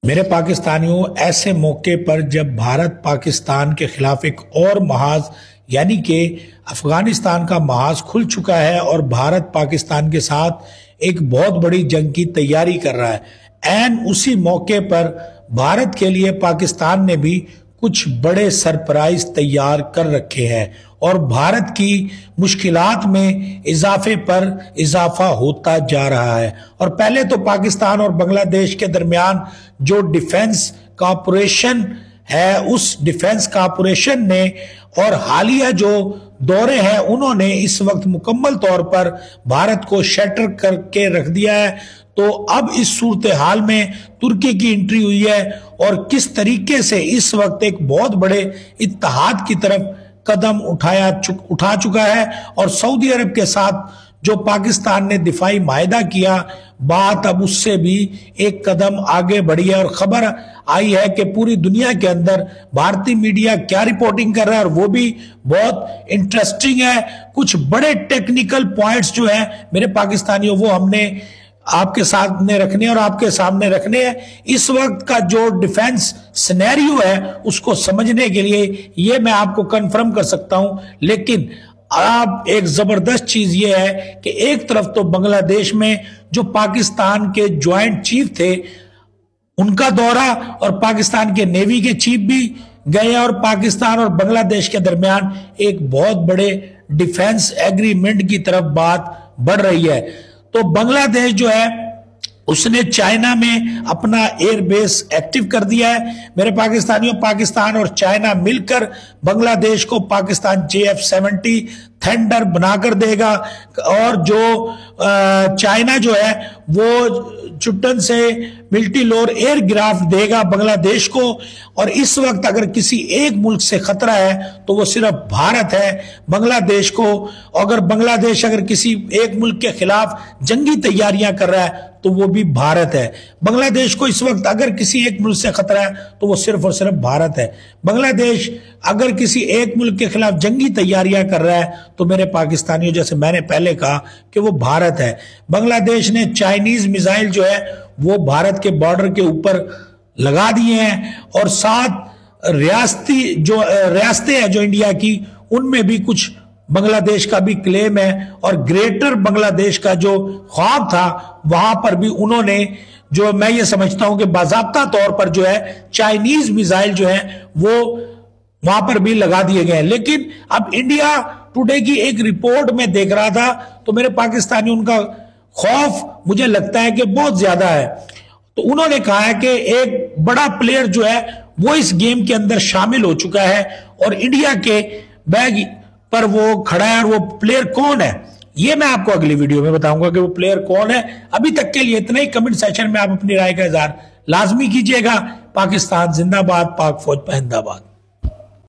मेरे पाकिस्तानियों, ऐसे मौके पर जब भारत पाकिस्तान के खिलाफ एक और महाज यानी कि अफगानिस्तान का महाज खुल चुका है और भारत पाकिस्तान के साथ एक बहुत बड़ी जंग की तैयारी कर रहा है, एन उसी मौके पर भारत के लिए पाकिस्तान ने भी कुछ बड़े सरप्राइज तैयार कर रखे हैं और भारत की मुश्किलात में इजाफे पर इजाफा होता जा रहा है। और पहले तो पाकिस्तान और बांग्लादेश के दरमियान जो डिफेंस कॉरपोरेशन है, उस डिफेंस कॉरपोरेशन ने और हालिया जो दौरे हैं उन्होंने इस वक्त मुकम्मल तौर पर भारत को शटर करके रख दिया है। तो अब इस सूरत हाल में तुर्की की एंट्री हुई है और किस तरीके से इस वक्त एक बहुत बड़े इत्तेहाद की तरफ कदम उठा चुका है। और सऊदी अरब के साथ जो पाकिस्तान ने दिफाई माहिदा किया, बात अब उससे भी एक कदम आगे बढ़ी है और खबर आई है कि पूरी दुनिया के अंदर भारतीय मीडिया क्या रिपोर्टिंग कर रहा है और वो भी बहुत इंटरेस्टिंग है। कुछ बड़े टेक्निकल पॉइंट्स जो है मेरे पाकिस्तानियों, वो हमने आपके सामने रखने और आपके सामने रखने हैं। इस वक्त का जो डिफेंस सिनेरियो है उसको समझने के लिए ये मैं आपको कंफर्म कर सकता हूं, लेकिन अब एक जबरदस्त चीज ये है कि एक तरफ तो बांग्लादेश में जो पाकिस्तान के ज्वाइंट चीफ थे उनका दौरा और पाकिस्तान के नेवी के चीफ भी गए और पाकिस्तान और बांग्लादेश के दरमियान एक बहुत बड़े डिफेंस एग्रीमेंट की तरफ बात बढ़ रही है। तो बांग्लादेश जो है उसने चाइना में अपना एयरबेस एक्टिव कर दिया है। मेरे पाकिस्तानियों, पाकिस्तान और चाइना मिलकर बांग्लादेश को पाकिस्तान JF-70 थंडर बनाकर देगा और जो चाइना जो है वो चुट्टन से मल्टी-लोर एयरक्राफ्ट देगा बांग्लादेश को। और इस वक्त अगर किसी एक मुल्क से खतरा है तो वो सिर्फ भारत है बांग्लादेश को। अगर बांग्लादेश अगर किसी एक मुल्क के खिलाफ जंगी तैयारियां कर रहा है तो वो भी भारत है। बांग्लादेश को इस वक्त अगर किसी एक मुल्क से खतरा है तो वो सिर्फ और सिर्फ भारत है। बांग्लादेश अगर किसी एक मुल्क के खिलाफ जंगी तैयारियां कर रहा है तो मेरे पाकिस्तानियों, जैसे मैंने पहले कहा कि वो भारत है। बांग्लादेश ने चाइनीज मिसाइल जो है वो भारत के बॉर्डर के ऊपर लगा दिए हैं और 7 रियासतें हैं जो इंडिया की, उनमें भी कुछ बांग्लादेश का भी क्लेम है। और ग्रेटर बांग्लादेश का जो ख्वाब था वहां पर भी उन्होंने, जो मैं ये समझता हूं कि बाज़ाब्ता तौर पर जो है चाइनीज मिसाइल जो है वो वहां पर भी लगा दिए गए हैं। लेकिन अब इंडिया टुडे की एक रिपोर्ट में देख रहा था तो मेरे पाकिस्तानी, उनका खौफ मुझे लगता है कि बहुत ज्यादा है। तो उन्होंने कहा है कि एक बड़ा प्लेयर जो है वो इस गेम के अंदर शामिल हो चुका है और इंडिया के बैग पर वो खड़ा है। और वो प्लेयर कौन है ये मैं आपको अगली वीडियो में बताऊंगा कि वो प्लेयर कौन है। अभी तक के लिए इतना ही। कमेंट सेक्शन में आप अपनी राय का इजहार लाजमी कीजिएगा। पाकिस्तान जिंदाबाद, पाक फौज पहंदाबाद।